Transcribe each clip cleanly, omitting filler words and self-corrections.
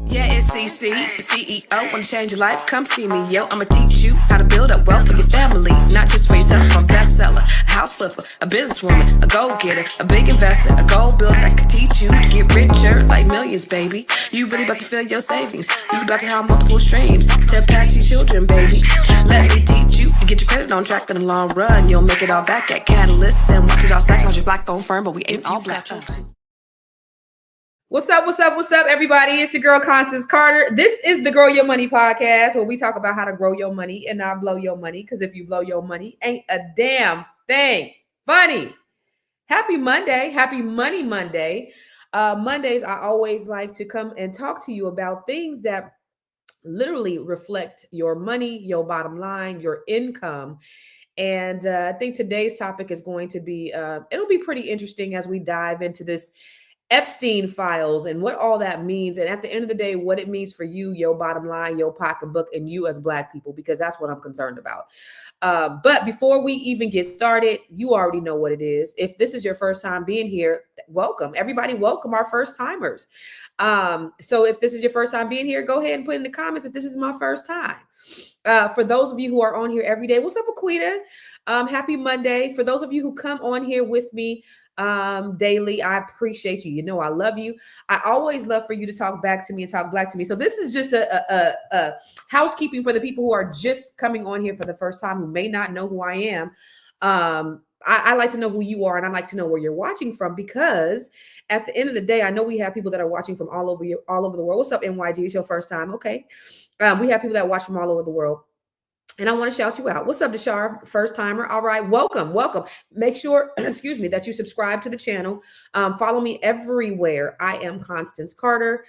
Yeah, it's CC, CEO. Wanna change your life? Come see me, yo. I'ma teach you how to build up wealth for your family, not just for yourself. I'm a bestseller, a house flipper, a businesswoman, a go-getter, a big investor, a gold builder. I can teach you to get richer like millions, baby. You really about to fill your savings. You about to have multiple streams to pass your children, baby. Let me teach you to get your credit on track in the long run. You'll make it all back at Catalyst and watch it all psychology black on firm, but we ain't all black. What's up, everybody? It's your girl, Constance Carter. This is the Grow Your Money podcast, where we talk about how to grow your money and not blow your money, because if you blow your money, ain't a damn thing funny. Happy Monday. Happy Money Monday. Mondays, I always like to come and talk to you about things that literally reflect your money, your bottom line, your income. And I think today's topic is going to be, it'll be pretty interesting as we dive into this Epstein files and what all that means. And at the end of the day, what it means for you, your bottom line, your pocketbook, and you as Black people, because that's what I'm concerned about. But before we even get started, you already know what it is. If this is your first time being here, welcome. Everybody, welcome our first timers. So if this is your first time being here, go ahead and put in the comments that this is my first time. For those of you who are on here every day, what's up, Aquita? Happy Monday. For those of you who come on here with me daily, I appreciate you. You know I love you. I always love for you to talk back to me and talk Black to me. So this is just a housekeeping for the people who are just coming on here for the first time, who may not know who I am. I like to know who you are, and I like to know where you're watching from, because at the end of the day, I know we have people that are watching from all over the world. What's up, NYG? It's your first time. Okay. We have people that watch from all over the world. And I want to shout you out. What's up, Deshar? First timer. All right. Welcome. Make sure, excuse me, that you subscribe to the channel. Follow me everywhere. I am Constance Carter.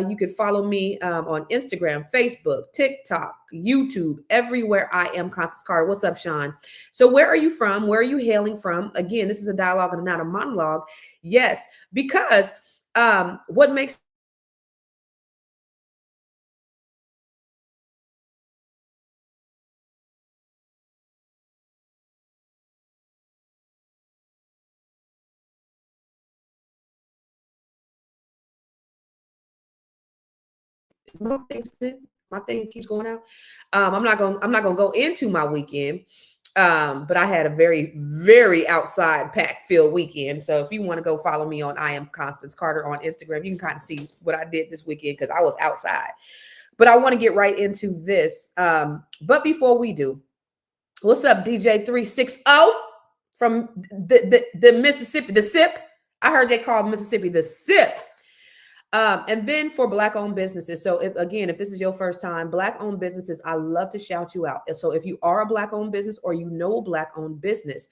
You can follow me on Instagram, Facebook, TikTok, YouTube, everywhere. I am Constance Carter. What's up, Sean? So where are you from? Where are you hailing from? Again, this is a dialogue and not a monologue. Yes, because what makes my thing keeps going out. I'm not gonna go into my weekend. But I had a very, very outside pack filled weekend. So if you want to go follow me on I am Constance Carter on Instagram, you can kind of see what I did this weekend, because I was outside. But I want to get right into this. But before we do, what's up, DJ 360 from the Mississippi, the SIP? I heard they call Mississippi the SIP. And then for Black-owned businesses. So if this is your first time, Black-owned businesses, I love to shout you out. So if you are a Black-owned business, or you know a Black-owned business,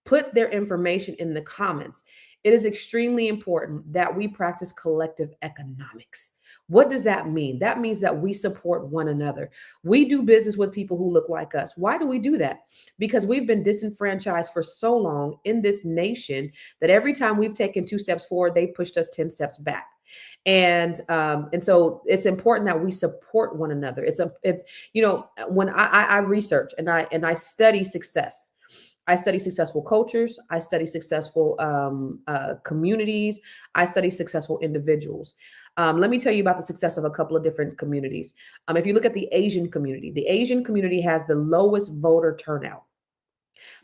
put their information in the comments. It is extremely important that we practice collective economics. What does that mean? That means that we support one another. We do business with people who look like us. Why do we do that? Because we've been disenfranchised for so long in this nation that every time we've taken 2 steps forward, they pushed us 10 steps back. And so it's important that we support one another. It's when I research and I study success. I study successful cultures. I study successful communities. I study successful individuals. Let me tell you about the success of a couple of different communities. If you look at the Asian community has the lowest voter turnout,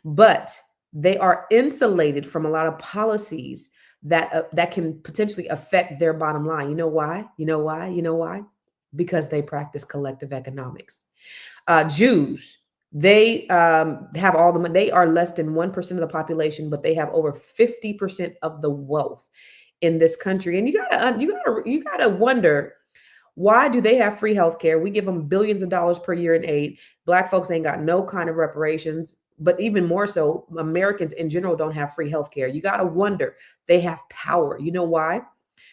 but they are insulated from a lot of policies that can potentially affect their bottom line. You know why? Because they practice collective economics. Jews, they have all the money. They are less than 1% of the population, but they have over 50% of the wealth in this country. And you gotta wonder, why do they have free healthcare? We give them billions of dollars per year in aid. Black folks ain't got no kind of reparations. But even more so, Americans in general don't have free healthcare. You got to wonder, they have power. You know why?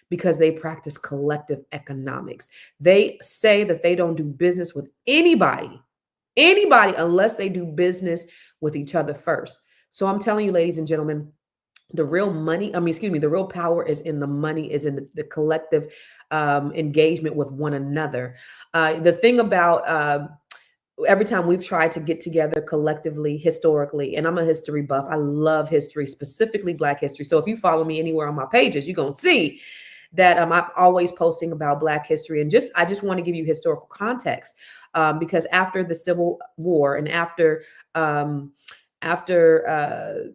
Because they practice collective economics. They say that they don't do business with anybody, unless they do business with each other first. So I'm telling you, ladies and gentlemen, the real power is in the money, is in the collective engagement with one another. The thing about every time we've tried to get together collectively, historically, and I'm a history buff. I love history, specifically Black history. So if you follow me anywhere on my pages, you're going to see that I'm always posting about Black history, and I just want to give you historical context, because after the Civil War and um, after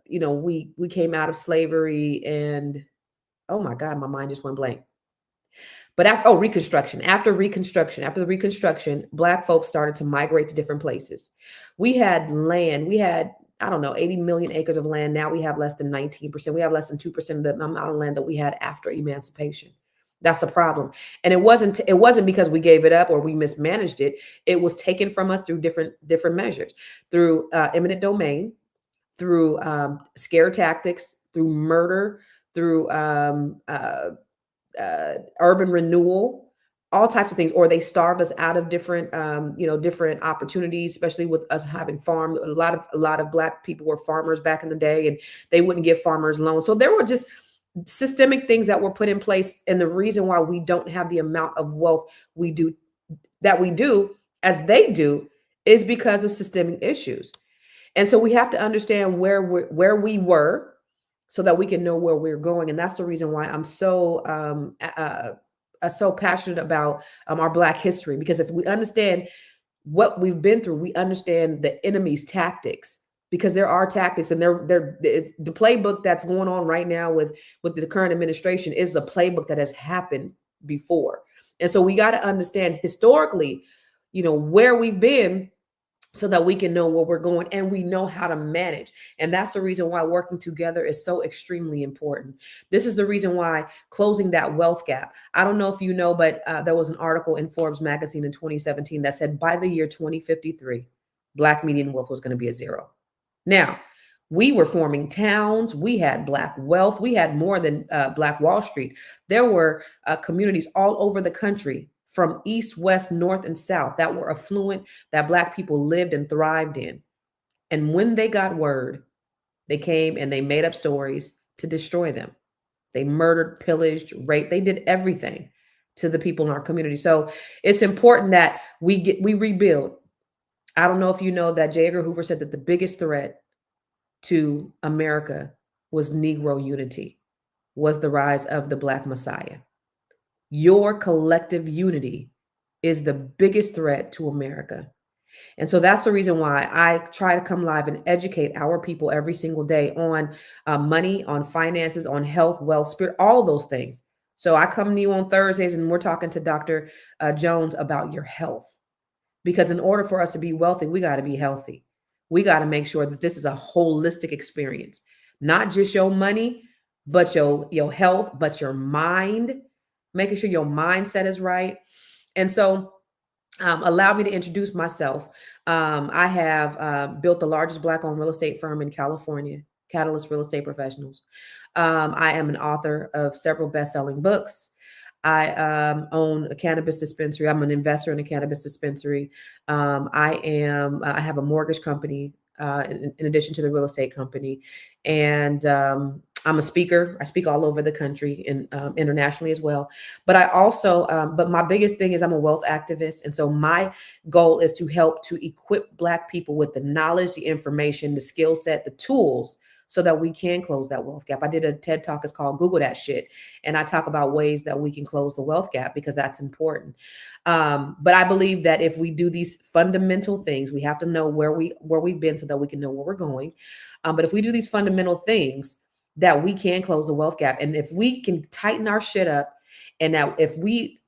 we came out of slavery, and oh my God, my mind just went blank. But Reconstruction. After the Reconstruction, Black folks started to migrate to different places. We had land. We had, I don't know, 80 million acres of land. Now we have less than 19%. We have less than 2% of the amount of land that we had after emancipation. That's a problem. And it wasn't because we gave it up or we mismanaged it. It was taken from us through different measures, through eminent domain, through scare tactics, through murder, through urban renewal, all types of things, or they starved us out of different opportunities, especially with us having farm. A lot of Black people were farmers back in the day, and they wouldn't give farmers loans. So there were just systemic things that were put in place, and the reason why we don't have the amount of wealth we do as they do is because of systemic issues. And so we have to understand where we were so that we can know where we're going. And that's the reason why I'm so passionate about our Black history, because if we understand what we've been through, we understand the enemy's tactics, because there are tactics, and it's the playbook that's going on right now with the current administration is a playbook that has happened before. And so we got to understand historically, where we've been, so that we can know where we're going and we know how to manage. And that's the reason why working together is so extremely important. This is the reason why closing that wealth gap. I don't know if you know, but there was an article in Forbes magazine in 2017 that said by the year 2053, Black median wealth was going to be at zero. Now, we were forming towns. We had Black wealth. We had more than Black Wall Street. There were communities all over the country, from east, west, north, and south, that were affluent, that Black people lived and thrived in. And when they got word, they came and they made up stories to destroy them. They murdered, pillaged, raped. They did everything to the people in our community. So it's important that we rebuild. I don't know if you know that J. Edgar Hoover said that the biggest threat to America was Negro unity, was the rise of the Black Messiah. Your collective unity is the biggest threat to America. And so that's the reason why I try to come live and educate our people every single day on money, on finances, on health, wealth, spirit, all those things. So I come to you on Thursdays and we're talking to Dr. Jones about your health. Because in order for us to be wealthy, we got to be healthy. We got to make sure that this is a holistic experience, not just your money, but your health, but your mind, making sure your mindset is right. And so allow me to introduce myself. I have built the largest Black-owned real estate firm in California, Catalyst Real Estate Professionals. I am an author of several best-selling books. I own a cannabis dispensary. I'm an investor in a cannabis dispensary. I have a mortgage company in addition to the real estate company. And I'm a speaker. I speak all over the country and internationally as well. But I also, but my biggest thing is I'm a wealth activist. And so my goal is to help to equip Black people with the knowledge, the information, the skill set, the tools, so that we can close that wealth gap. I did a TED Talk, it's called Google That Shit. And I talk about ways that we can close the wealth gap, because that's important. But I believe that if we do these fundamental things, we have to know where we've been so that we can know where we're going. But if we do these fundamental things, that we can close the wealth gap. And if we can tighten our shit up, and that if we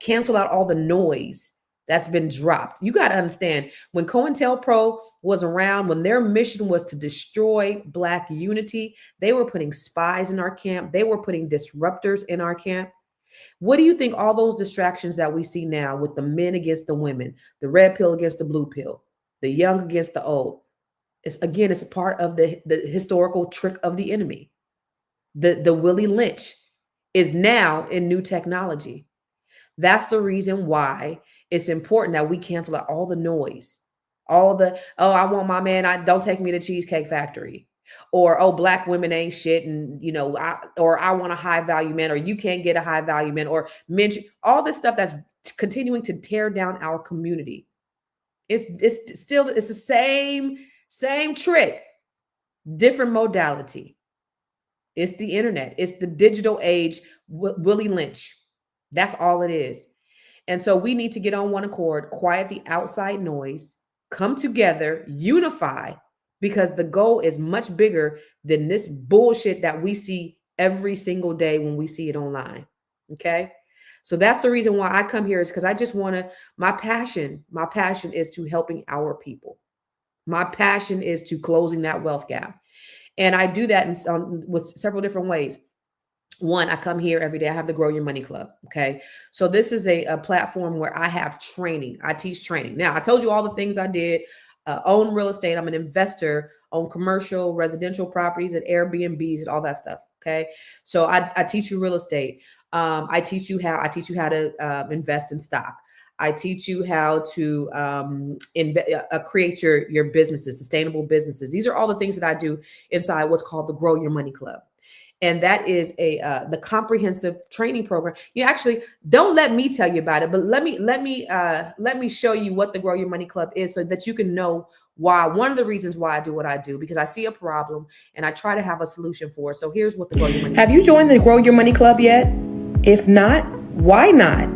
cancel out all the noise that's been dropped. You got to understand, when COINTELPRO was around, when their mission was to destroy Black unity, they were putting spies in our camp. They were putting disruptors in our camp. What do you think all those distractions that we see now with the men against the women, the red pill against the blue pill, the young against the old? It's a part of the historical trick of the enemy. The Willie Lynch is now in new technology. That's the reason why it's important that we cancel out all the noise, all the, oh, I want my man, don't take me to Cheesecake Factory, or, oh, Black women ain't shit, and I want a high value man, or you can't get a high value man, or mention all this stuff that's continuing to tear down our community. It's the same trick, different modality. It's the internet. It's the digital age, Willie Lynch. That's all it is. And so we need to get on one accord, quiet the outside noise, come together, unify, because the goal is much bigger than this bullshit that we see every single day when we see it online. Okay. So that's the reason why I come here, is because I just want to, my passion is to helping our people. My passion is to closing that wealth gap. And I do that with several different ways. One, I come here every day. I have the Grow Your Money Club. Okay. So this is a platform where I have training. I teach training. Now, I told you all the things I did. Own real estate. I'm an investor, own commercial, residential properties and Airbnbs and all that stuff. Okay. So I teach you real estate. I teach you how to invest in stock. I teach you how to create your businesses, sustainable businesses. These are all the things that I do inside what's called the Grow Your Money Club. And that is the comprehensive training program. You actually don't let me tell you about it, but let me show you what the Grow Your Money Club is, so that you can know why. One of the reasons why I do what I do, because I see a problem and I try to have a solution for it. So here's what the Grow Your Money. Have you joined the Grow Your Money Club yet? If not, why not?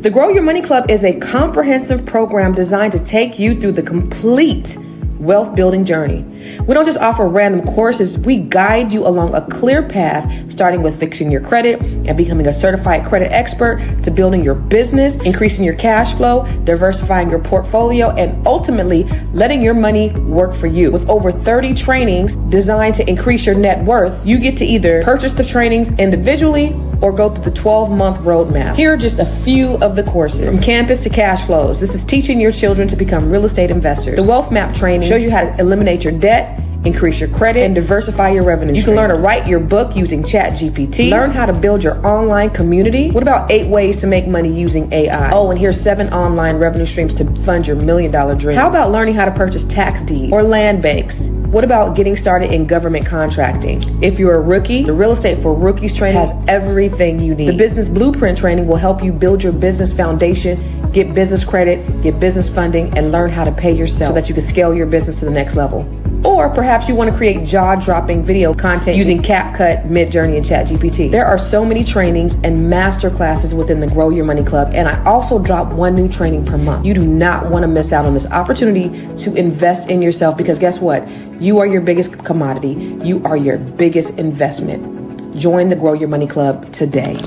The Grow Your Money Club is a comprehensive program designed to take you through the complete wealth building journey. We don't just offer random courses, we guide you along a clear path, starting with fixing your credit and becoming a certified credit expert, to building your business, increasing your cash flow, diversifying your portfolio, and ultimately letting your money work for you. With over 30 trainings designed to increase your net worth, you get to either purchase the trainings individually or go through the 12-month roadmap. Here are just a few of the courses. From campus to cash flows. This is teaching your children to become real estate investors. The wealth map training shows you how to eliminate your debt, increase your credit, and diversify your revenue. You can learn to write your book using ChatGPT. Learn how to build your online community. What about 8 ways to make money using AI? Oh, and here's 7 online revenue streams to fund your $1 million dream. How about learning how to purchase tax deeds or land banks? What about getting started in government contracting? If you're a rookie, the Real Estate for Rookies training has everything you need. The Business Blueprint training will help you build your business foundation, get business credit, get business funding, and learn how to pay yourself so that you can scale your business to the next level. Or perhaps you want to create jaw-dropping video content using CapCut, Midjourney, and ChatGPT. There are so many trainings and master classes within the Grow Your Money Club, and I also drop 1 new training per month. You do not want to miss out on this opportunity to invest in yourself, because guess what? You are your biggest commodity. You are your biggest investment. Join the Grow Your Money Club today.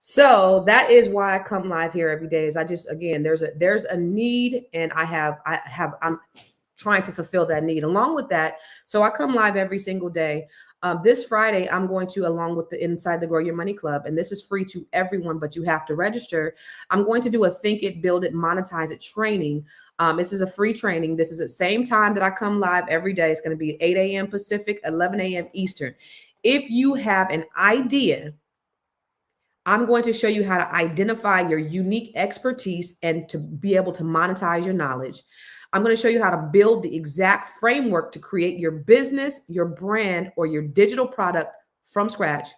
So that is why I come live here every day. Is I just, again, there's a need, and I'm trying to fulfill that need. Along with that, so I come live every single day. This Friday, I'm going to, along with the Inside the Grow Your Money Club, and this is free to everyone, but you have to register. I'm going to do a Think It, Build It, Monetize It training. This is a free training. This is at the same time that I come live every day. It's going to be 8 a.m. Pacific, 11 a.m. Eastern. If you have an idea, I'm going to show you how to identify your unique expertise and to be able to monetize your knowledge. I'm going to show you how to build the exact framework to create your business, your brand, or your digital product from scratch.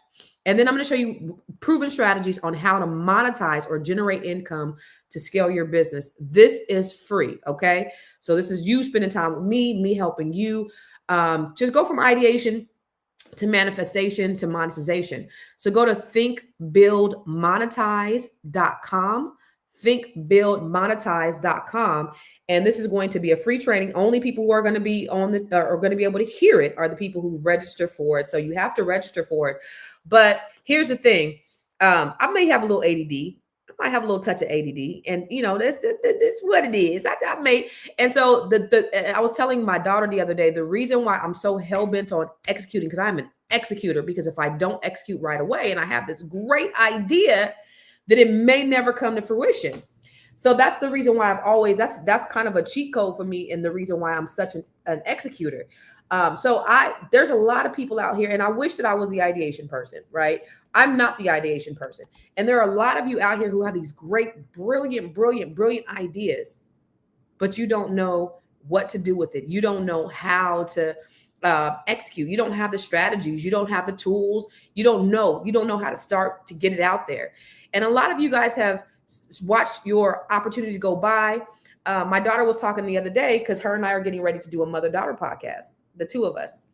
And then I'm going to show you proven strategies on how to monetize or generate income to scale your business. This is free. Okay. So this is you spending time with me helping you just go from ideation to manifestation to monetization. So go to thinkbuildmonetize.com, thinkbuildmonetize.com. And this is going to be a free training. Only people who are going to be are going to be able to hear it are the people who register for it. So you have to register for it. But here's the thing. I may have a little ADD. I might have a little touch of ADD, and this what it is. I may, and so I was telling my daughter the other day, the reason why I'm so hell bent on executing, because I'm an executor, because if I don't execute right away, and I have this great idea, that it may never come to fruition. So that's the reason why I've always, that's kind of a cheat code for me, and the reason why I'm such an executor. So there's a lot of people out here, and I wish that I was the ideation person, right? I'm not the ideation person. And there are a lot of you out here who have these great, brilliant ideas, but you don't know what to do with it. You don't know how to execute. You don't have the strategies. You don't have the tools. You don't know how to start to get it out there. And a lot of you guys have watched your opportunities go by. My daughter was talking the other day because her and I are getting ready to do a mother-daughter podcast, the two of us.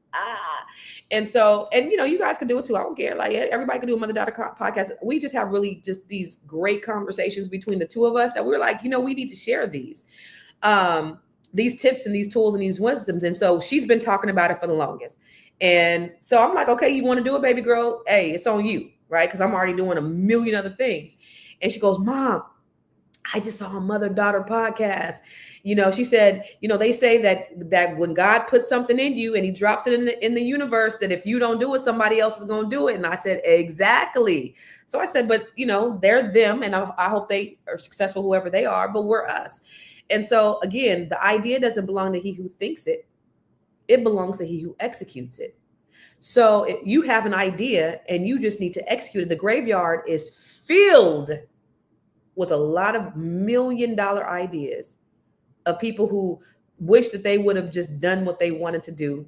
And so, and you guys can do it too. I don't care. Like everybody can do a mother-daughter podcast. We just have really just these great conversations between the two of us that we're like, we need to share these tips and these tools and these wisdoms. And so she's been talking about it for the longest. And so I'm like, okay, you want to do it, baby girl? Hey, it's on you, right? Because I'm already doing a million other things. And she goes, Mom, I just saw a mother-daughter podcast. She said, they say that when God puts something in you and he drops it in the universe, that if you don't do it, somebody else is going to do it. And I said, exactly. So I said, but they're them. And I hope they are successful, whoever they are, but we're us. And so again, the idea doesn't belong to he who thinks it. It belongs to he who executes it. So if you have an idea and you just need to execute it, the graveyard is filled with a lot of $1 million ideas of people who wish that they would have just done what they wanted to do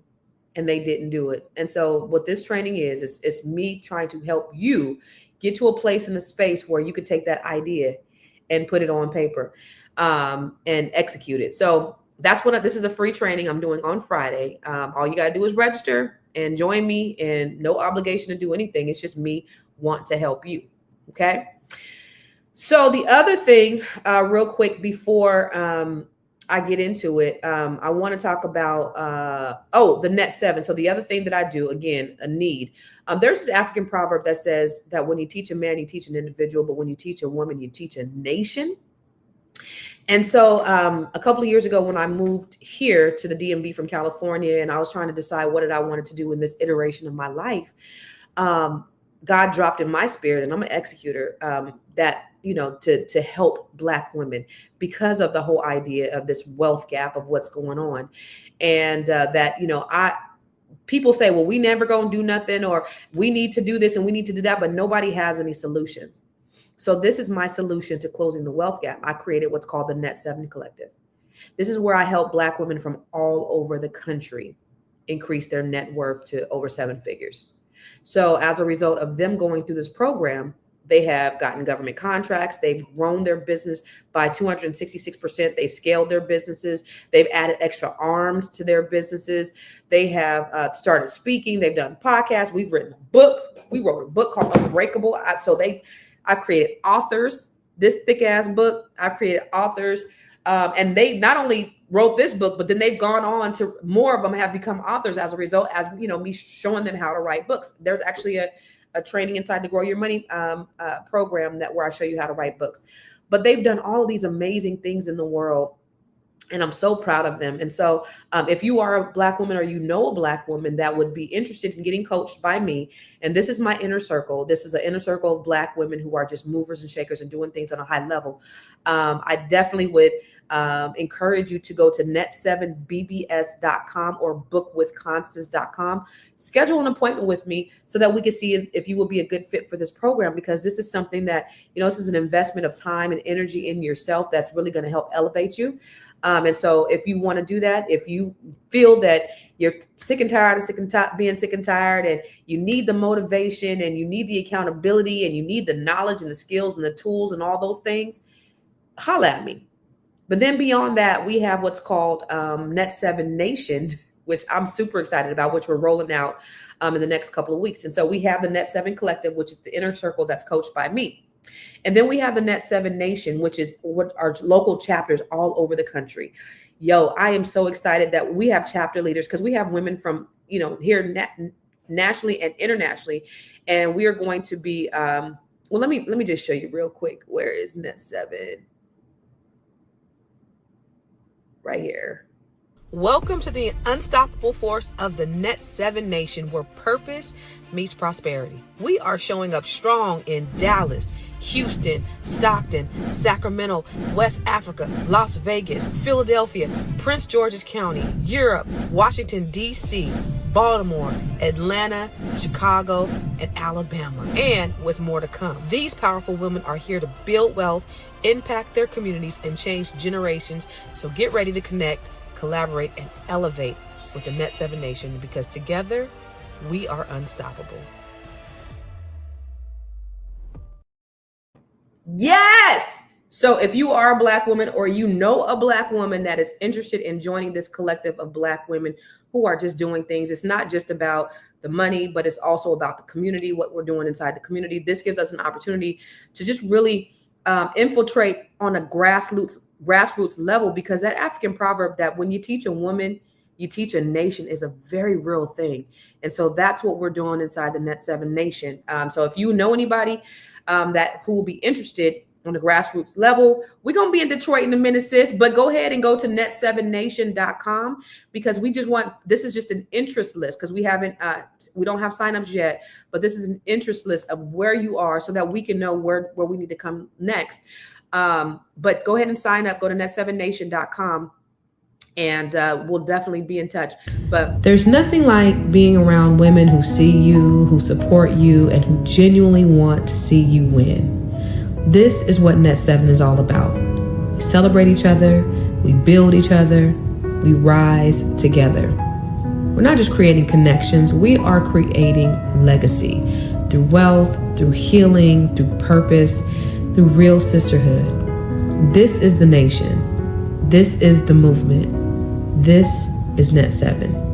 and they didn't do it. And so what this training is it's me trying to help you get to a place in a space where you could take that idea and put it on paper and execute it. So that's what this is a free training I'm doing on Friday. All you got to do is register and join me, and no obligation to do anything. It's just me want to help you. Okay. So the other thing, real quick before I get into it, I want to talk about, the net 7. So the other thing that I do, again, a need. There's this African proverb that says that when you teach a man, you teach an individual, but when you teach a woman, you teach a nation. And so a couple of years ago, when I moved here to the DMV from California, and I was trying to decide what did I wanted to do in this iteration of my life, God dropped in my spirit, and I'm an executor, that to help Black women because of the whole idea of this wealth gap of what's going on. And that, people say, well, we never gonna do nothing, or we need to do this and we need to do that, but nobody has any solutions. So this is my solution to closing the wealth gap. I created what's called the Net 7 Collective. This is where I help Black women from all over the country increase their net worth to over 7 figures. So as a result of them going through this program, they have gotten government contracts. They've grown their business by 266%. They've scaled their businesses. They've added extra arms to their businesses. They have started speaking. They've done podcasts. We've written a book. We wrote a book called Unbreakable. I've created authors, this thick ass book. I've created authors. And they not only wrote this book, but then they've gone on to, more of them have become authors as a result, as me showing them how to write books. There's actually a training inside the Grow Your Money program where I show you how to write books. But they've done all of these amazing things in the world, and I'm so proud of them. And so if you are a Black woman, or a Black woman that would be interested in getting coached by me, and this is my inner circle. This is an inner circle of Black women who are just movers and shakers and doing things on a high level. I definitely would encourage you to go to net7bbs.com or bookwithconstance.com. Schedule an appointment with me so that we can see if you will be a good fit for this program, because this is something that, this is an investment of time and energy in yourself that's really going to help elevate you. And so if you want to do that, if you feel that you're sick and tired of being sick and tired, and you need the motivation and you need the accountability and you need the knowledge and the skills and the tools and all those things, holla at me. But then beyond that, we have what's called Net 7 Nation, which I'm super excited about, which we're rolling out in the next couple of weeks. And so we have the Net 7 Collective, which is the inner circle that's coached by me. And then we have the Net 7 Nation, which is what our local chapters all over the country. I am so excited that we have chapter leaders, because we have women from, here nationally and internationally. And we are going to be, let me just show you real quick. Where is Net 7? Right here. Welcome to the unstoppable force of the Net 7 Nation, where purpose meets prosperity. We are showing up strong in Dallas, Houston, Stockton, Sacramento, West Africa, Las Vegas, Philadelphia, Prince George's County, Europe, Washington, D.C., Baltimore, Atlanta, Chicago, and Alabama, and with more to come. These powerful women are here to build wealth, impact their communities, and change generations. So get ready to connect, collaborate, and elevate with the Net 7 Nation, because together we are unstoppable. Yes. So if you are a Black woman or you know a Black woman that is interested in joining this collective of Black women who are just doing things, it's not just about the money, but it's also about the community, what we're doing inside the community. This gives us an opportunity to just really infiltrate on a grassroots level, because that African proverb that when you teach a woman, you teach a nation is a very real thing. And so that's what we're doing inside the Net 7 Nation. So if you know anybody that who will be interested on the grassroots level, we're going to be in Detroit in a minute, sis, but go ahead and go to net7nation.com, because we just want, this is just an interest list, because we don't have signups yet, but this is an interest list of where you are so that we can know where we need to come next. But go ahead and sign up, go to net7nation.com. And we'll definitely be in touch. But there's nothing like being around women who see you, who support you, and who genuinely want to see you win. This is what Net 7 is all about. We celebrate each other, we build each other, we rise together. We're not just creating connections, we are creating legacy through wealth, through healing, through purpose, through real sisterhood. This is the nation. This is the movement. This is Net 7.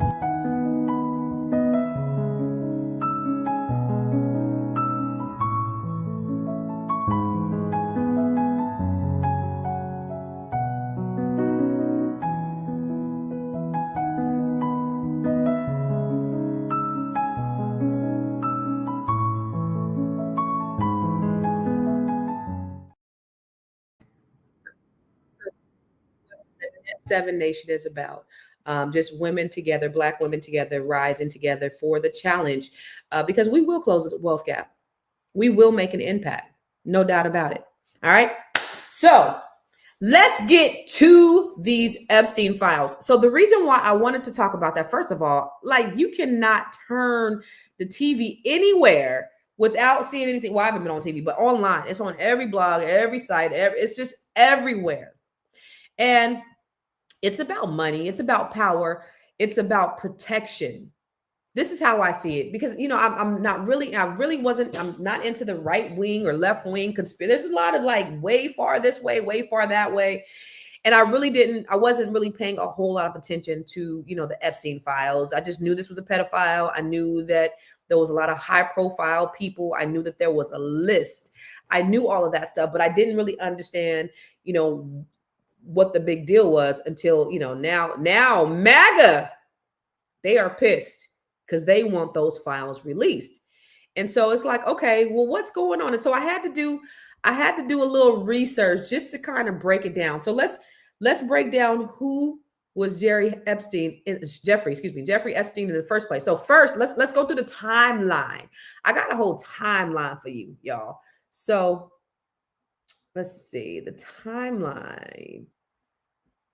Seven Nation is about just women together, Black women together, rising together for the challenge, because we will close the wealth gap. We will make an impact, no doubt about it. All right. So let's get to these Epstein files. So the reason why I wanted to talk about that, first of all, like, you cannot turn the TV anywhere without seeing anything. Well, I haven't been on TV, but online. It's on every blog, every site, it's just everywhere. And it's about money. It's about power. It's about protection. This is how I see it, because, I'm not into the right wing or left wing conspiracy. There's a lot of like way far this way, way far that way. And I wasn't really paying a whole lot of attention to, the Epstein files. I just knew this was a pedophile. I knew that there was a lot of high profile people. I knew that there was a list. I knew all of that stuff, but I didn't really understand, what the big deal was until, now MAGA, they are pissed because they want those files released. And so it's like, okay, well, what's going on? And so I had to do a little research just to kind of break it down. So let's break down who was Jeffrey Epstein in the first place. So first, let's go through the timeline. I got a whole timeline for you, y'all. So let's see the timeline.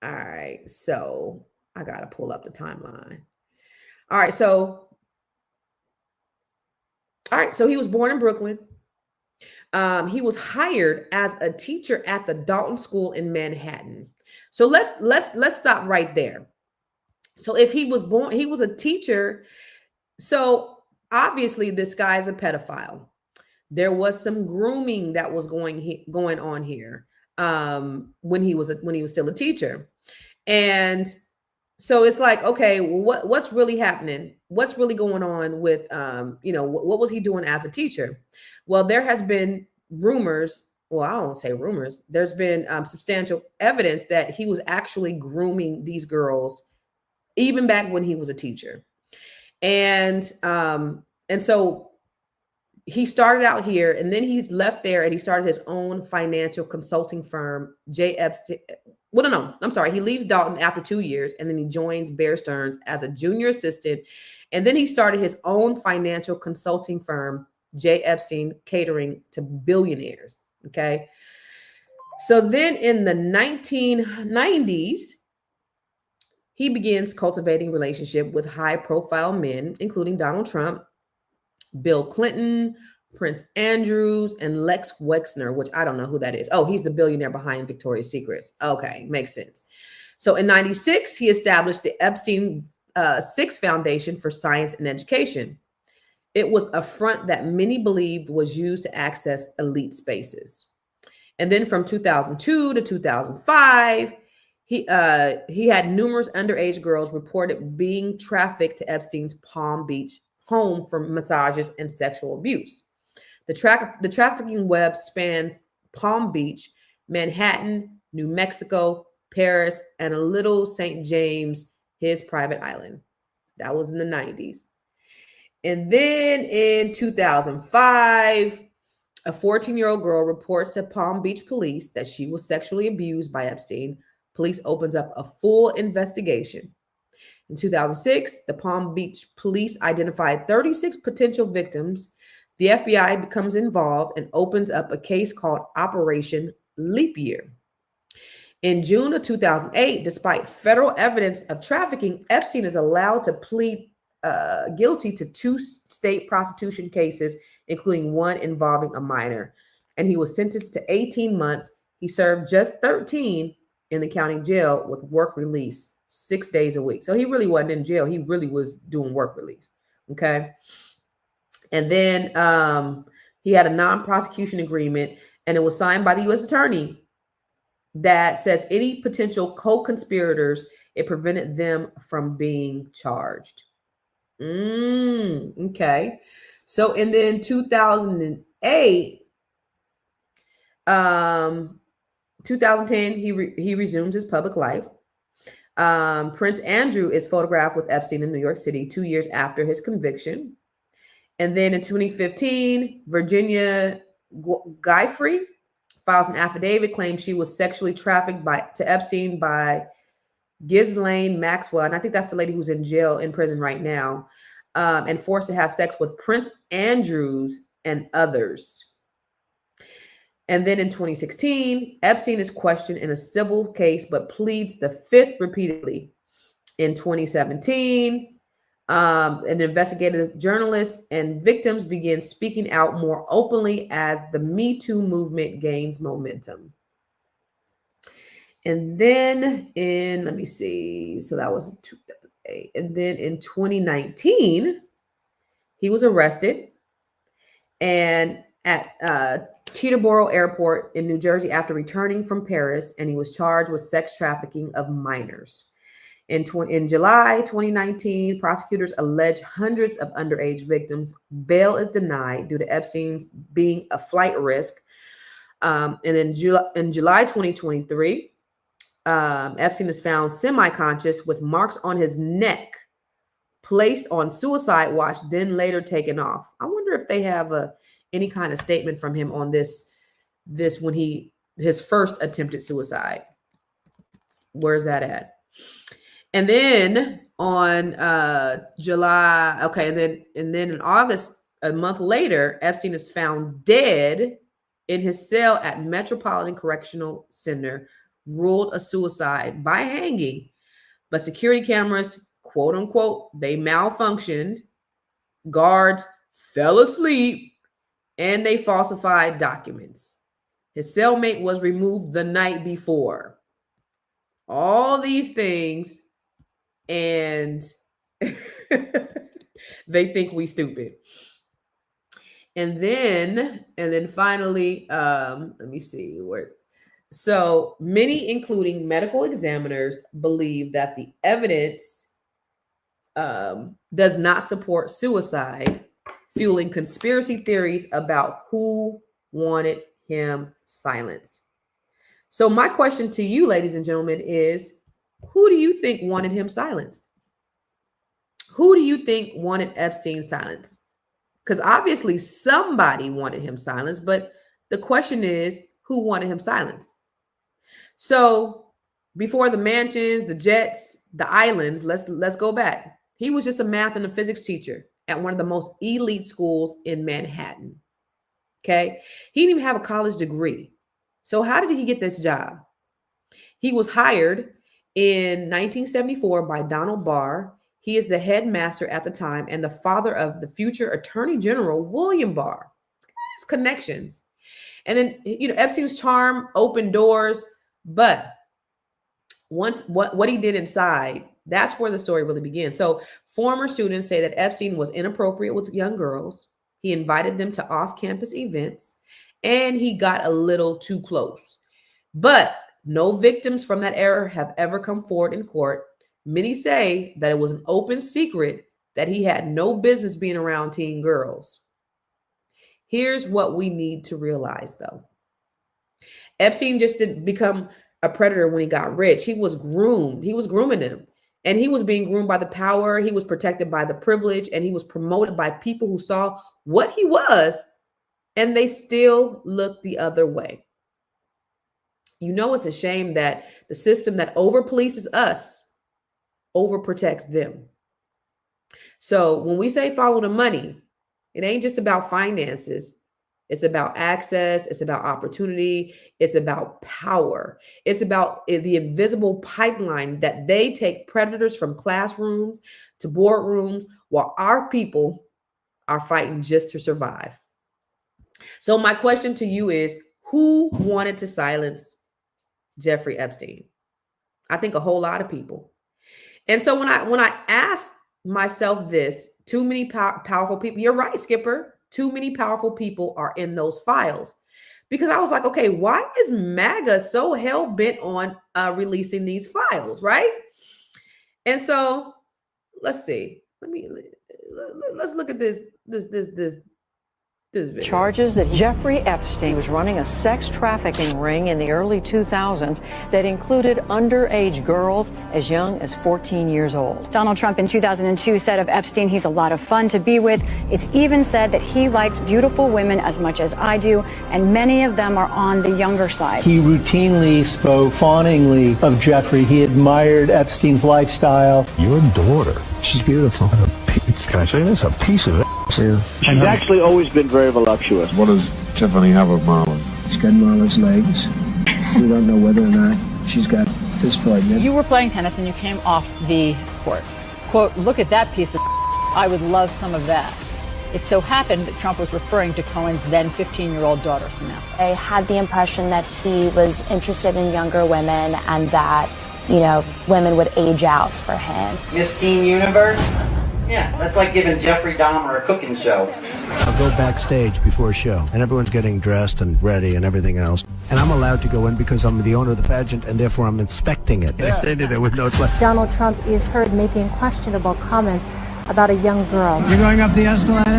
All right, so I got to pull up the timeline. All right, so he was born in Brooklyn. He was hired as a teacher at the Dalton School in Manhattan. So let's stop right there. So if he was a teacher. So obviously this guy is a pedophile. There was some grooming that was going on here when he was still a teacher. And so it's like, okay, well, what's really happening? What's really going on with, what was he doing as a teacher? Well, there has been rumors. Well, I don't say rumors. There's been substantial evidence that he was actually grooming these girls even back when he was a teacher. And so he started out here, and then he's left there and he started his own financial consulting firm, J. Epstein. Well, no, I'm sorry. He leaves Dalton after 2 years, and then he joins Bear Stearns as a junior assistant. And then he started his own financial consulting firm, J. Epstein Catering to Billionaires. Okay. So then in the 1990s, he begins cultivating relationship with high profile men, including Donald Trump, Bill Clinton, Prince Andrews, and Lex Wexner, which I don't know who that is. Oh, he's the billionaire behind Victoria's Secrets. Okay, makes sense. So in 96, he established the Epstein Six Foundation for Science and Education. It was a front that many believed was used to access elite spaces. And then from 2002 to 2005, he had numerous underage girls reported being trafficked to Epstein's Palm Beach home for massages and sexual abuse. The trafficking web spans Palm Beach, Manhattan, New Mexico, Paris, and a little St. James, his private island. That was in the 90s. And then in 2005, a 14-year-old girl reports to Palm Beach police that she was sexually abused by Epstein. Police opens up a full investigation. In 2006, the Palm Beach police identified 36 potential victims. The FBI becomes involved and opens up a case called Operation Leap Year. In June of 2008, despite federal evidence of trafficking, Epstein is allowed to plead guilty to 2 state prostitution cases, including one involving a minor. And he was sentenced to 18 months. He served just 13 in the county jail with work release 6 days a week. So he really wasn't in jail. He really was doing work release. Okay. And then he had a non-prosecution agreement, and it was signed by the U.S. attorney that says any potential co-conspirators, it prevented them from being charged. Okay. So, and then 2008, 2010, he resumes his public life. Prince Andrew is photographed with Epstein in New York City 2 years after his conviction. And then in 2015, Virginia Giuffre files an affidavit claiming she was sexually trafficked to Epstein by Ghislaine Maxwell, and I think that's the lady who's in prison right now, and forced to have sex with Prince Andrews and others. And then in 2016, Epstein is questioned in a civil case, but pleads the fifth repeatedly. In 2017, an investigative journalist and victims begin speaking out more openly as the Me Too movement gains momentum. And then let me see, so that was 2008. And then in 2019, he was arrested and at Teterboro Airport in New Jersey after returning from Paris, and he was charged with sex trafficking of minors. In July 2019, prosecutors allege hundreds of underage victims. Bail is denied due to Epstein's being a flight risk. And in July 2023, Epstein is found semi-conscious with marks on his neck, placed on suicide watch, then later taken off. I wonder if they have any kind of statement from him on this when his first attempted suicide. Where's that at? And then on July, okay, and then in August, a month later, Epstein is found dead in his cell at Metropolitan Correctional Center, ruled a suicide by hanging, but security cameras, quote unquote, they malfunctioned, guards fell asleep, and they falsified documents. His cellmate was removed the night before. All these things, and they think we stupid. And then finally, let me see where. So many, including medical examiners, believe that the evidence does not support suicide, fueling conspiracy theories about who wanted him silenced. So my question to you, ladies and gentlemen, is who do you think wanted him silenced? Who do you think wanted Epstein silenced? Because obviously somebody wanted him silenced, but the question is, who wanted him silenced? So before the mansions, the jets, the islands, let's go back. He was just a math and a physics teacher at one of the most elite schools in Manhattan. Okay. He didn't even have a college degree. So how did he get this job? He was hired in 1974 by Donald Barr. He is the headmaster at the time and the father of the future Attorney General, William Barr. His connections. And then, Epstein's charm opened doors, but once what he did inside, that's where the story really begins. So former students say that Epstein was inappropriate with young girls. He invited them to off-campus events, and he got a little too close. But no victims from that era have ever come forward in court. Many say that it was an open secret that he had no business being around teen girls. Here's what we need to realize, though. Epstein just didn't become a predator when he got rich. He was groomed. He was grooming them. And he was being groomed by the power. He was protected by the privilege. And he was promoted by people who saw what he was, and they still looked the other way. You know, it's a shame that the system that over-polices us overprotects them. So when we say follow the money, it ain't just about finances. It's about access. It's about opportunity. It's about power. It's about the invisible pipeline that they take predators from classrooms to boardrooms while our people are fighting just to survive. So my question to you is, who wanted to silence Jeffrey Epstein? I think a whole lot of people. And so when I asked myself this, too many powerful people, you're right, Skipper, too many powerful people are in those files. Because I was like, okay, why is MAGA so hell-bent on releasing these files, right? And so let's see. Let's look at this video. Charges that Jeffrey Epstein was running a sex trafficking ring in the early 2000s that included underage girls as young as 14 years old. Donald Trump in 2002 said of Epstein, he's a lot of fun to be with. It's even said that he likes beautiful women as much as I do, and many of them are on the younger side. He routinely spoke fawningly of Jeffrey. He admired Epstein's lifestyle. Your daughter, she's beautiful. Can I say this? A piece of it. She's actually always been very voluptuous. What does Tiffany have of Marlon's? She's got Marla's legs. We don't know whether or not she's got this pregnant. You were playing tennis and you came off the court. Quote, look at that piece of I would love some of that. It so happened that Trump was referring to Cohen's then 15-year-old daughter, Samantha. I had the impression that he was interested in younger women and that, you know, women would age out for him. Miss Teen Universe? Yeah, that's like giving Jeffrey Dahmer a cooking show. I'll go backstage before a show, and everyone's getting dressed and ready and everything else. And I'm allowed to go in because I'm the owner of the pageant, and therefore I'm inspecting it. I standing there with notes like... Donald Trump is heard making questionable comments about a young girl. You're going up the escalator?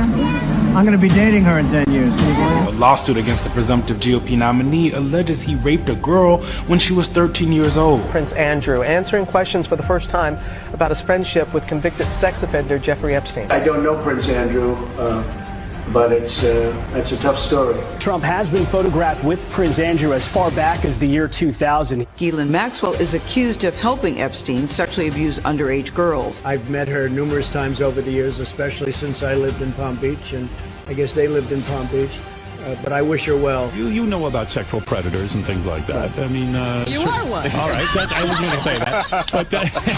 I'm going to be dating her in 10 years. A lawsuit against the presumptive GOP nominee alleges he raped a girl when she was 13 years old. Prince Andrew answering questions for the first time about his friendship with convicted sex offender Jeffrey Epstein. I don't know Prince Andrew, but it's a tough story. Trump has been photographed with Prince Andrew as far back as the year 2000. Ghislaine Maxwell is accused of helping Epstein sexually abuse underage girls. I've met her numerous times over the years, especially since I lived in Palm Beach, and I guess they lived in Palm Beach. But I wish her well. You know about sexual predators and things like that. I mean... you are one. All right, I was going to say that. But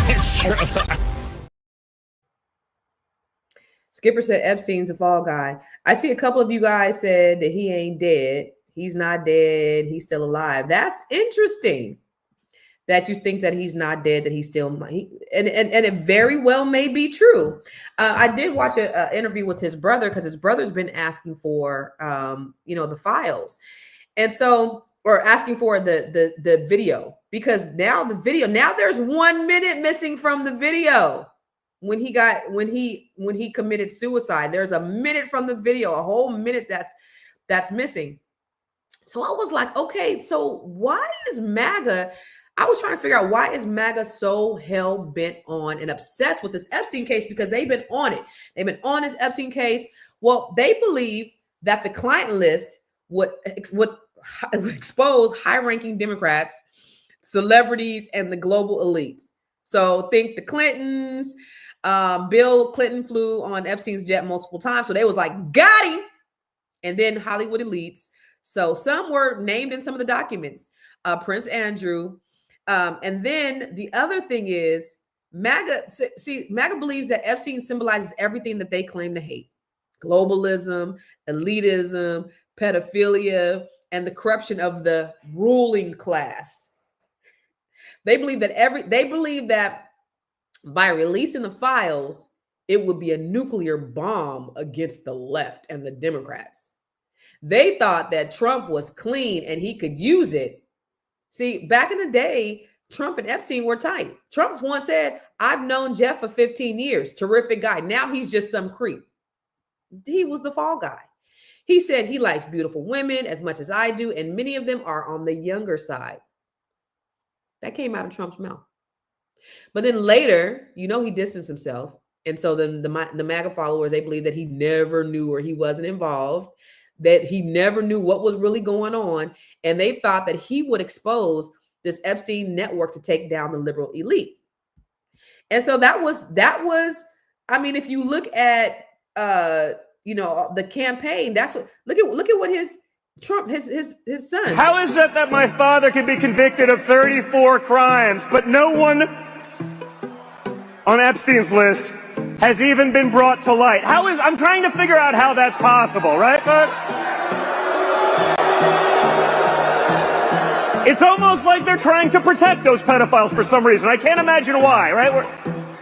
it's true. Skipper said Epstein's a fall guy. I see a couple of you guys said that he ain't dead. He's not dead. He's still alive. That's interesting that you think that he's not dead, that he's still, and it very well may be true. I did watch an interview with his brother because his brother's been asking for, the files. And so, or asking for the video, because now there's 1 minute missing from the video. When he committed suicide, there's a minute from the video, a whole minute that's missing. So I was like, okay, so why is MAGA? I was trying to figure out, why is MAGA so hell bent on and obsessed with this Epstein case? Because they've been on it. They've been on this Epstein case. Well, they believe that the client list would expose high-ranking Democrats, celebrities, and the global elites. So think the Clintons. Bill Clinton flew on Epstein's jet multiple times. So they was like, got him. And then Hollywood elites. So some were named in some of the documents. Prince Andrew. And then the other thing is MAGA believes that Epstein symbolizes everything that they claim to hate. Globalism, elitism, pedophilia, and the corruption of the ruling class. They believe that by releasing the files, it would be a nuclear bomb against the left and the Democrats. They thought that Trump was clean and he could use it. See, back in the day, Trump and Epstein were tight. Trump once said, I've known Jeff for 15 years. Terrific guy. Now he's just some creep. He was the fall guy. He said he likes beautiful women as much as I do, and many of them are on the younger side. That came out of Trump's mouth. But then later, he distanced himself. And so then the MAGA followers, they believe that he never knew or he wasn't involved, that he never knew what was really going on. And they thought that he would expose this Epstein network to take down the liberal elite. And so that was, I mean, if you look at, the campaign, that's what, look at what his son. How is it that my father can be convicted of 34 crimes, but no one on Epstein's list has even been brought to light? I'm trying to figure out how that's possible, right? It's almost like they're trying to protect those pedophiles for some reason. I can't imagine why, right?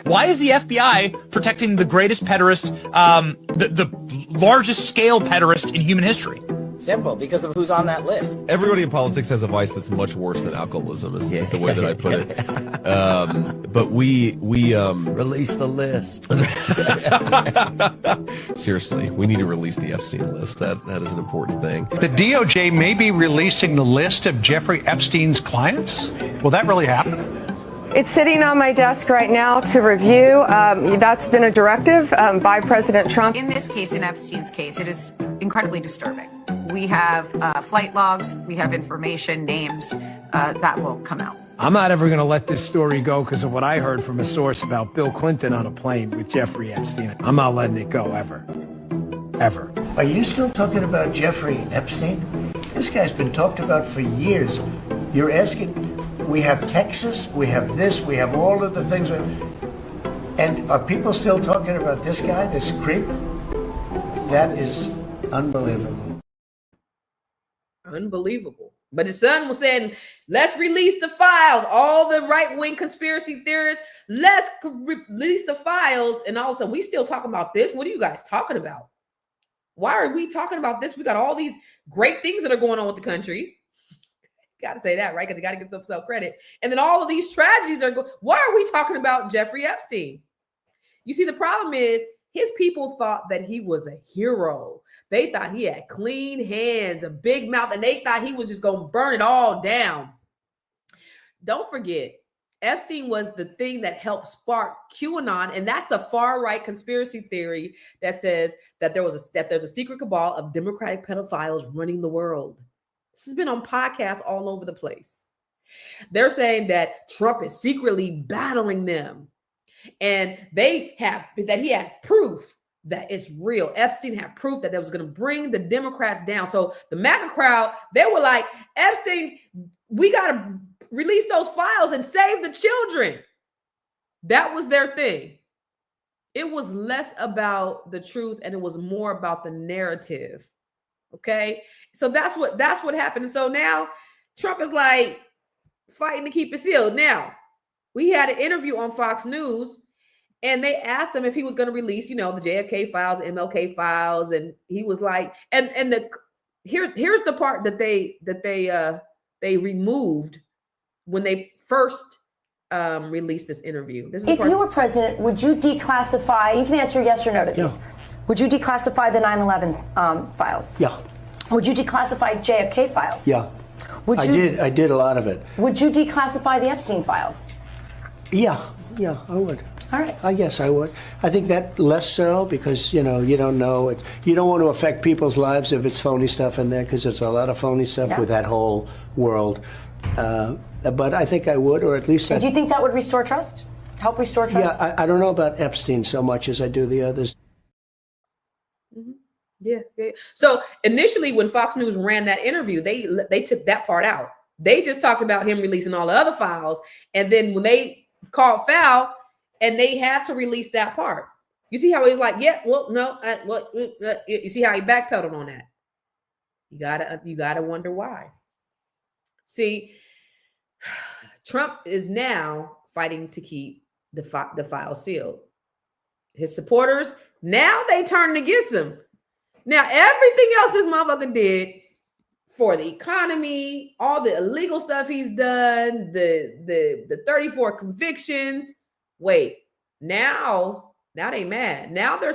Why is the FBI protecting the greatest pederast, the largest scale pederast in human history? Simple, because of who's on that list. Everybody in politics has a vice that's much worse than alcoholism, is the way that I put it. But we release the list. Seriously, we need to release the Epstein list. That is an important thing. The DOJ may be releasing the list of Jeffrey Epstein's clients. Will that really happen? It's sitting on my desk right now to review. That's been a directive by President Trump. In this case, in Epstein's case, it is incredibly disturbing. We have flight logs, we have information, names that will come out. I'm not ever going to let this story go because of what I heard from a source about Bill Clinton on a plane with Jeffrey Epstein. I'm not letting it go ever. Ever. Are you still talking about Jeffrey Epstein? This guy's been talked about for years. You're asking, we have Texas, we have this, we have all of the things. And are people still talking about this guy, this creep? That is unbelievable. Unbelievable. But his son was saying, let's release the files. All the right-wing conspiracy theorists, let's release the files. And all of a sudden, we still talking about this. What are you guys talking about? Why are we talking about this? We got all these great things that are going on with the country. Got to say that, right? Because you got to give themselves credit. And then all of these tragedies are going. Why are we talking about Jeffrey Epstein? You see, the problem is his people thought that he was a hero. They thought he had clean hands, a big mouth, and they thought he was just going to burn it all down. Don't forget, Epstein was the thing that helped spark QAnon, and that's a far-right conspiracy theory that says that there's a secret cabal of Democratic pedophiles running the world. This has been on podcasts all over the place. They're saying that Trump is secretly battling them, and he had proof that it's real. Epstein had proof that was going to bring the Democrats down. So the MAGA crowd, they were like, Epstein, we got to release those files and save the children. That was their thing. It was less about the truth and it was more about the narrative. Okay. So that's what happened. And so now Trump is like fighting to keep it sealed. Now, we had an interview on Fox News and they asked him if he was going to release, the JFK files, MLK files. And he was like, here's the part that they removed when they first released this interview. This is if you were president, would you declassify, you can answer yes or no to these. Would you declassify the 9/11 files? Yeah. Would you declassify JFK files? Yeah. I did a lot of it. Would you declassify the Epstein files? Yeah, I would. All right. I guess I would. I think that less so because, you don't know it. You don't want to affect people's lives if it's phony stuff in there because there's a lot of phony stuff with that whole world. But I think I would, or at least do you think that would restore trust? Help restore trust? Yeah, I don't know about Epstein so much as I do the others. Mm-hmm. Yeah. So initially when Fox News ran that interview, they took that part out. They just talked about him releasing all the other files. And then when they called foul and they had to release that part, you see how he's like, you see how he backpedaled on that. You gotta wonder why. See, Trump is now fighting to keep the file sealed. His supporters, now they turned against him. Now, everything else this motherfucker did for the economy, all the illegal stuff he's done, the 34 convictions. Wait, now they mad. Now they're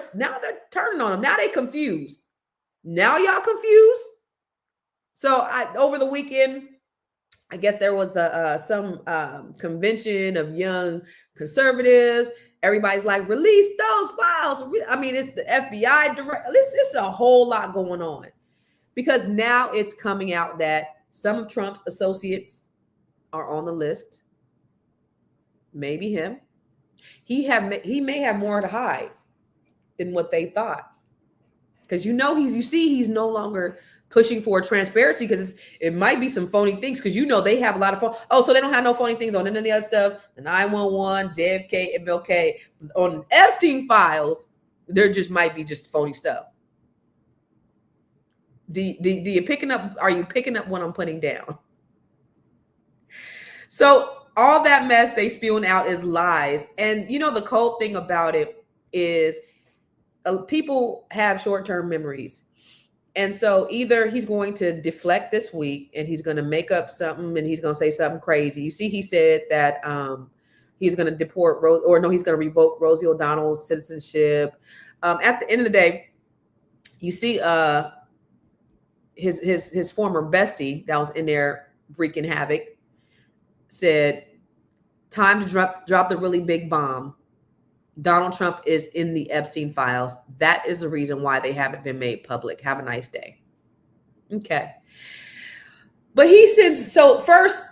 turning on him. Now they confused. Now y'all confused. So over the weekend, I guess there was some convention of young conservatives. Everybody's like, release those files. I mean, it's the FBI direct. It's a whole lot going on. Because now it's coming out that some of Trump's associates are on the list. Maybe him. He may have more to hide than what they thought. Because he's no longer pushing for transparency because it might be some phony things because they have a lot of phone. Oh, so they don't have no phony things on any of the other stuff. The 911, JFK, MLK. On Epstein files, there just might be just phony stuff. Do you picking up? Are you picking up what I'm putting down? So all that mess they spewing out is lies. And the cold thing about it is people have short-term memories. And so either he's going to deflect this week and he's going to make up something and he's going to say something crazy. You see, he said that he's going to deport he's going to revoke Rosie O'Donnell's citizenship. At the end of the day, you see his former bestie that was in there wreaking havoc said, time to drop the really big bomb. Donald Trump is in the Epstein files. That is the reason why they haven't been made public. Have a nice day. Okay. But he says, so first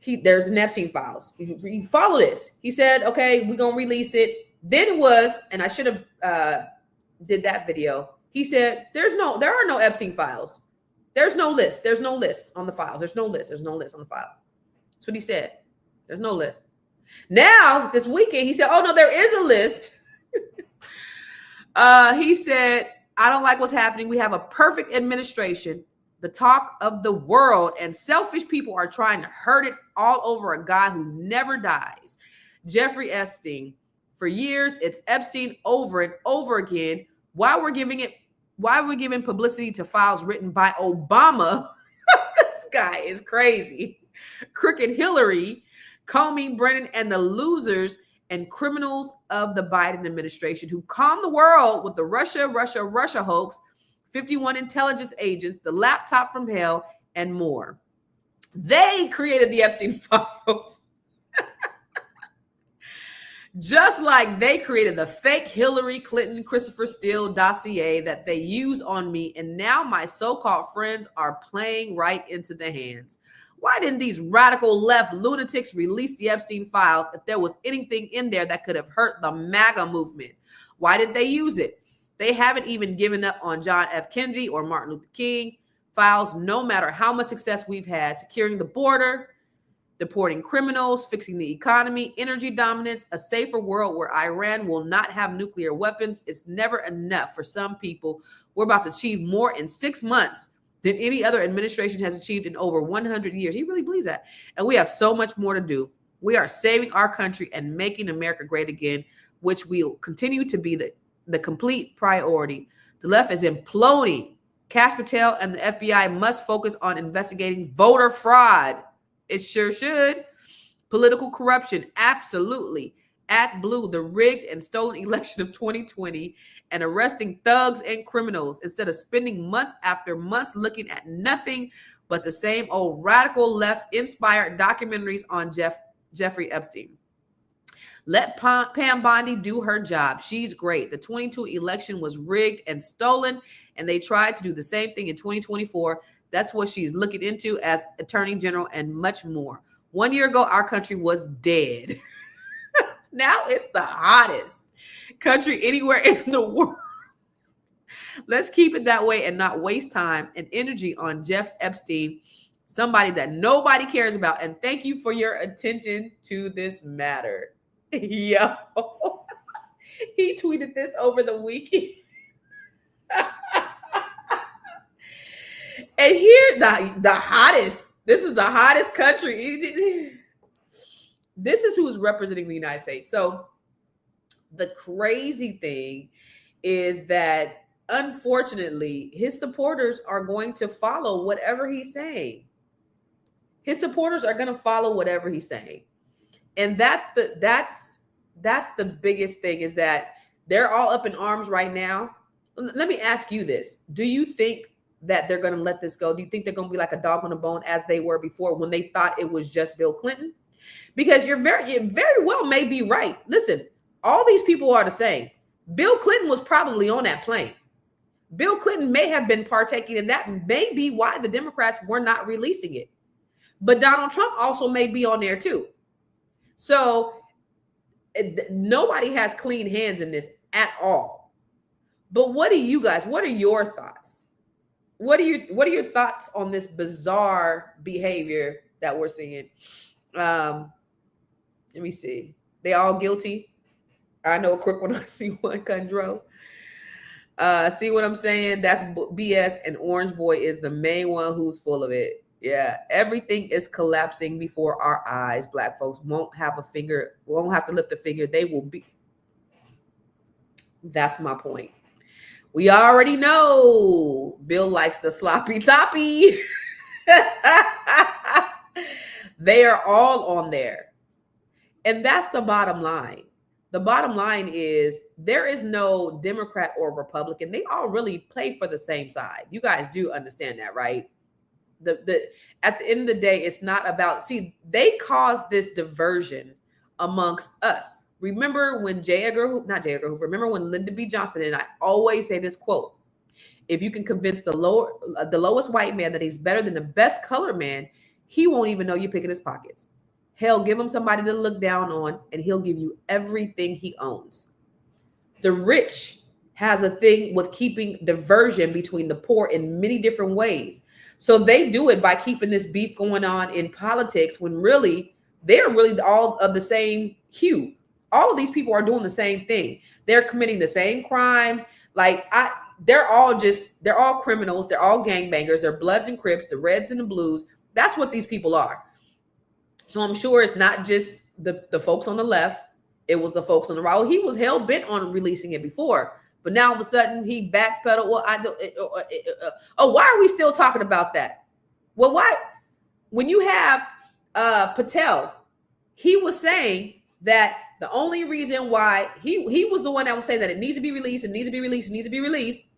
there's an Epstein files. You follow this. He said, okay, we're going to release it. Then it was, and I should have did that video. He said, there are no Epstein files. There's no list. There's no list on the files. There's no list. There's no list on the files. That's what he said. There's no list. Now, this weekend, he said, oh, no, there is a list. He said, I don't like what's happening. We have a perfect administration, the talk of the world, and selfish people are trying to hurt it all over a guy who never dies. Jeffrey Epstein. For years, it's Epstein over and over again. Why we're giving publicity to files written by Obama? This guy is crazy. Crooked Hillary, Comey, Brennan, and the losers and criminals of the Biden administration who calmed the world with the Russia hoax, 51 intelligence agents, the laptop from hell, and more. They created the Epstein files. Just like they created the fake Hillary Clinton, Christopher Steele dossier that they use on me, and now my so-called friends are playing right into the hands. Why didn't these radical left lunatics release the Epstein files if there was anything in there that could have hurt the MAGA movement? Why did they use it? They haven't even given up on John F. Kennedy or Martin Luther King files, no matter how much success we've had securing the border, deporting criminals, fixing the economy, energy dominance, a safer world where Iran will not have nuclear weapons. It's never enough for some people. We're about to achieve more in 6 months than any other administration has achieved in over 100 years. He really believes that. And we have so much more to do. We are saving our country and making America great again, which will continue to be the complete priority. The left is imploding. Kash Patel and the FBI must focus on investigating voter fraud. It sure should. Political corruption, absolutely. Act Blue, the rigged and stolen election of 2020, and arresting thugs and criminals instead of spending months after months looking at nothing but the same old radical left-inspired documentaries on Jeffrey Epstein. Let Pam Bondi do her job. She's great. The 22 election was rigged and stolen, and they tried to do the same thing in 2024. That's what she's looking into as attorney general and much more. 1 year ago, our country was dead. Now it's the hottest country anywhere in the world. Let's keep it that way and not waste time and energy on Jeff Epstein, somebody that nobody cares about. And thank you for your attention to this matter. Yo, he tweeted this over the weekend. And here, the hottest, this is the hottest country. This is who's representing the United States. So the crazy thing is that unfortunately, his supporters are going to follow whatever he's saying. His supporters are going to follow whatever he's saying. And that's the biggest thing, is that they're all up in arms right now. Let me ask you this. Do you think that they're going to let this go? Do you think they're going to be like a dog on a bone as they were before when they thought it was just Bill Clinton? Because you very well may be right. Listen, all these people are the same. Bill Clinton was probably on that plane. Bill Clinton may have been partaking, and that may be why the Democrats were not releasing it. But Donald Trump also may be on there too. So nobody has clean hands in this at all. But what are your thoughts? What are your thoughts on this bizarre behavior that we're seeing? Let me see. They all guilty. I know a quick one. I see one, Condro. See what I'm saying? That's BS, and Orange Boy is the main one who's full of it. Yeah, everything is collapsing before our eyes. Black folks won't have to lift a finger. They will be. That's my point. We already know Bill likes the sloppy toppy. They are all on there. And that's the bottom line. The bottom line is there is no Democrat or Republican. They all really play for the same side. You guys do understand that, right? At the end of the day, it's not about, they caused this diversion amongst us. Remember when remember when Lyndon B. Johnson, and I always say this quote, if you can convince the lowest white man that he's better than the best colored man, he won't even know you're picking his pockets. Hell, give him somebody to look down on, and he'll give you everything he owns. The rich has a thing with keeping diversion between the poor in many different ways. So they do it by keeping this beef going on in politics when really they're really all of the same hue. All of these people are doing the same thing. They're committing the same crimes. They're all criminals. They're all gangbangers. They're Bloods and Crips, the Reds and the Blues. That's what these people are. So I'm sure it's not just the folks on the left. It was the folks on the right. Well, he was hell bent on releasing it before, but now all of a sudden he backpedaled. Well, why are we still talking about that? Well, why? When you have Patel, he was saying that the only reason why he was the one that was saying that it needs to be released, it needs to be released, it needs to be released.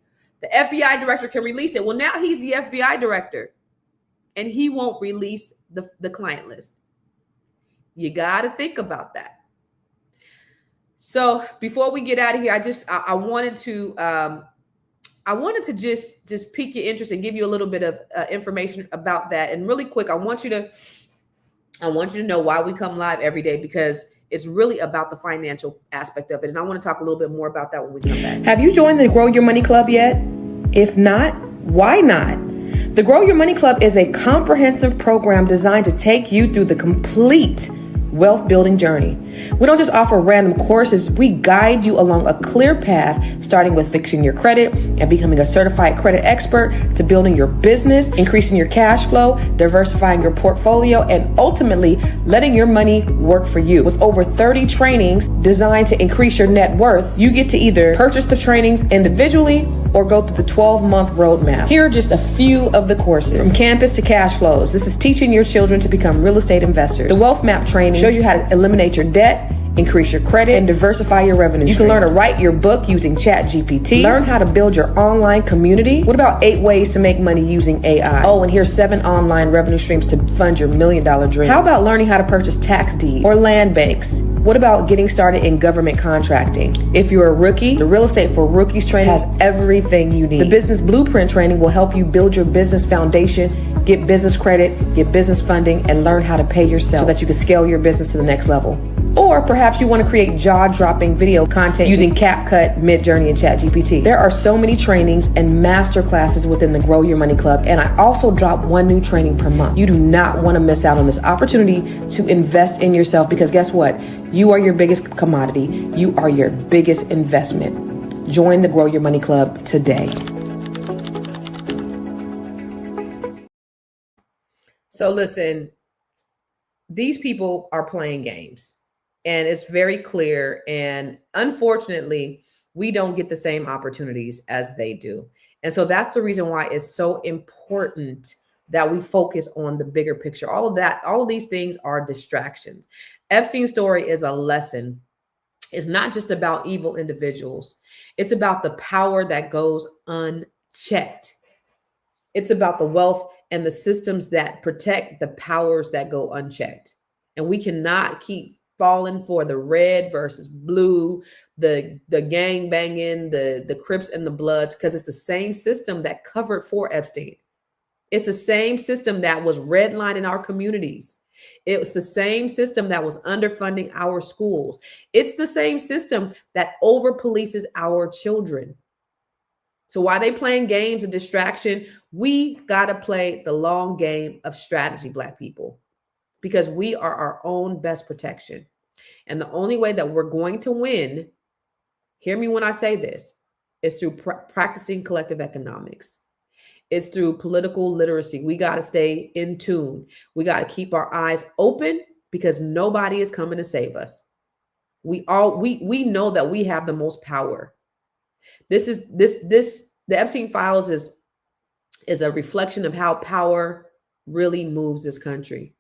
The FBI director can release it. Well, now he's the FBI director, and he won't release the client list. You got to think about that. So before we get out of here, I wanted to just pique your interest and give you a little bit of information about that. And really quick, I want you to know why we come live every day, because it's really about the financial aspect of it. And I want to talk a little bit more about that when we come back. Have you joined the Grow Your Money Club yet? If not, why not? The Grow Your Money Club is a comprehensive program designed to take you through the complete wealth building journey. We don't just offer random courses, we guide you along a clear path, starting with fixing your credit and becoming a certified credit expert, to building your business, increasing your cash flow, diversifying your portfolio, and ultimately letting your money work for you. With over 30 trainings designed to increase your net worth, you get to either purchase the trainings individually or go through the 12-month roadmap. Here are just a few of the courses. From campus to cash flows, this is teaching your children to become real estate investors. The Wealth Map training shows you how to eliminate your debt, increase your credit, and diversify your revenue streams. You can learn to write your book using ChatGPT. Learn how to build your online community. What about 8 ways to make money using AI? Oh, and here's 7 online revenue streams to fund your $1 million dream. How about learning how to purchase tax deeds or land banks? What about getting started in government contracting? If you're a rookie, the Real Estate for Rookies training has everything you need. The Business Blueprint training will help you build your business foundation, get business credit, get business funding, and learn how to pay yourself so that you can scale your business to the next level. Or perhaps you want to create jaw-dropping video content using CapCut, Midjourney, and ChatGPT. There are so many trainings and master classes within the Grow Your Money Club, and I also drop 1 new training per month. You do not want to miss out on this opportunity to invest in yourself, because guess what? You are your biggest commodity. You are your biggest investment. Join the Grow Your Money Club today. So listen, these people are playing games. And it's very clear. And unfortunately, we don't get the same opportunities as they do. And so that's the reason why it's so important that we focus on the bigger picture. All of these things are distractions. Epstein's story is a lesson. It's not just about evil individuals. It's about the power that goes unchecked. It's about the wealth and the systems that protect the powers that go unchecked. And we cannot keep falling for the red versus blue, the gang banging, the Crips and the Bloods, because it's the same system that covered for Epstein. It's the same system that was redlining our communities. It was the same system that was underfunding our schools. It's the same system that over polices our children. So while they playing games of distraction, we got to play the long game of strategy, Black people, because we are our own best protection. And the only way that we're going to win, hear me when I say this, is through practicing collective economics. It's through political literacy. We got to stay in tune. We got to keep our eyes open because nobody is coming to save us. We know that we have the most power. The Epstein files is a reflection of how power really moves this country.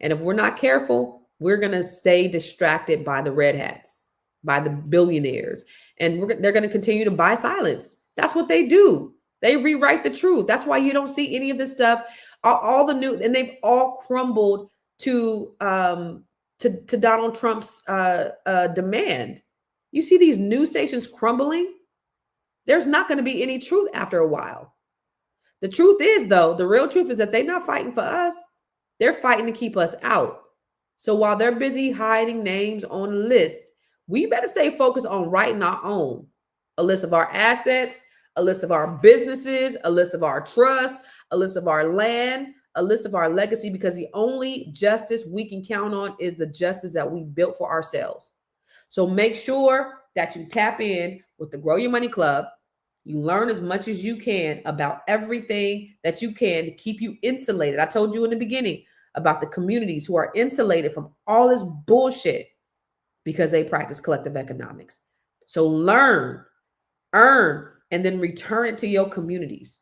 And if we're not careful, we're going to stay distracted by the red hats, by the billionaires, and they're going to continue to buy silence. That's what they do. They rewrite the truth. That's why you don't see any of this stuff. All the new, and they've all crumbled to Donald Trump's demand. You see these news stations crumbling. There's not going to be any truth after a while. The truth is, though, the real truth is that they're not fighting for us. They're fighting to keep us out. So while they're busy hiding names on a list, we better stay focused on writing our own. A list of our assets, a list of our businesses, a list of our trusts, a list of our land, a list of our legacy, because the only justice we can count on is the justice that we built for ourselves. So make sure that you tap in with the Grow Your Money Club. You learn as much as you can about everything that you can to keep you insulated. I told you in the beginning about the communities who are insulated from all this bullshit because they practice collective economics. So learn, earn, and then return it to your communities.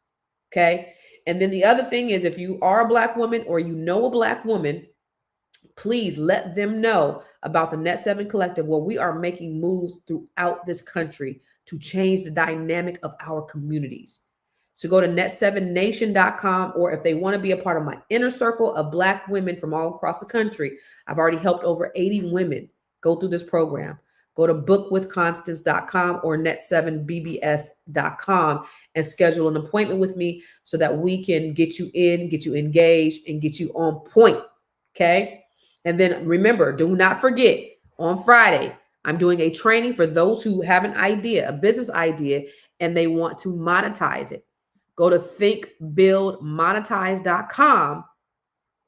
Okay. And then the other thing is, if you are a Black woman or you know a Black woman, please let them know about the Net 7 Collective, where we are making moves throughout this country to change the dynamic of our communities. So go to net7nation.com, or if they want to be a part of my inner circle of Black women from all across the country, I've already helped over 80 women go through this program. Go to bookwithconstance.com or net7bbs.com and schedule an appointment with me so that we can get you in, get you engaged, and get you on point. Okay. And then remember, do not forget, on Friday, I'm doing a training for those who have an idea, a business idea, and they want to monetize it. Go to thinkbuildmonetize.com.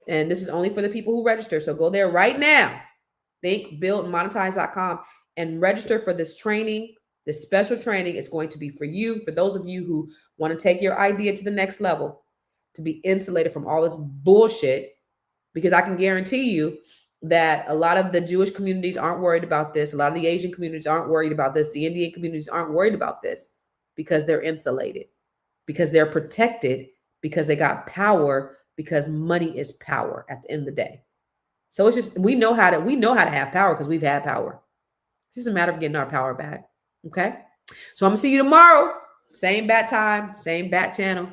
And this is only for the people who register. So go there right now, thinkbuildmonetize.com, and register for this training. This special training is going to be for you, for those of you who want to take your idea to the next level, to be insulated from all this bullshit, because I can guarantee you that a lot of the Jewish communities aren't worried about this. A lot of the Asian communities aren't worried about this. The Indian communities aren't worried about this because they're insulated, because they're protected, because they got power, because money is power at the end of the day. So it's just, we know how to have power because we've had power. It's just a matter of getting our power back. Okay. So I'm gonna see you tomorrow. Same bat time, same bat channel.